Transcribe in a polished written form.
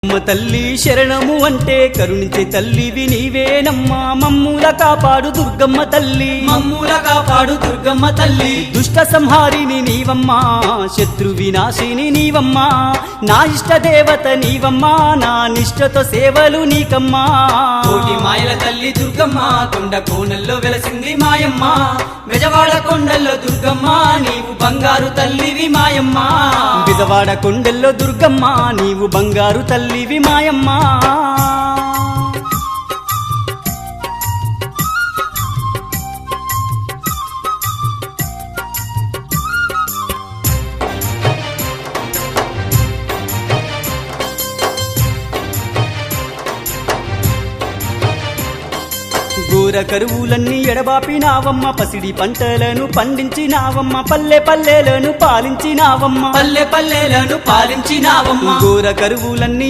అమ్మ తల్లి శరణము అంటే కరుణించే తల్లివి నీవేనమ్మా, మమ్ముల కాపాడు దుర్గమ్మ తల్లి, మమ్ముల కాపాడు దుర్గమ్మ తల్లి. దుష్ట సంహారిని నీవమ్మా, శత్రు వినాశిని నీవమ్మా, నా ఇష్ట దేవత నీవమ్మా, నా నిష్టతో సేవలు నీకమ్మా. కోటి మాయల తల్లి దుర్గమ్మ, కొండ కోనల్లో వెలసింది మాయమ్మ, బెజవాడ కొండల్లో దుర్గమ్మ, నీవు బంగారు తల్లివి మాయమ్మ. బెజవాడ కొండల్లో దుర్గమ్మ, నీవు బంగారు తల్లివి మాయమ్మ. ఘోర కరువులన్నీ ఎడబాపినావమ్మ, పసిడి పంటలను పండించినావమ్మ, పల్లె పల్లెలను పాలించినావమ్మ, పల్లె పల్లెలను పాలించినావమ్మ. ఘోర కరువులన్నీ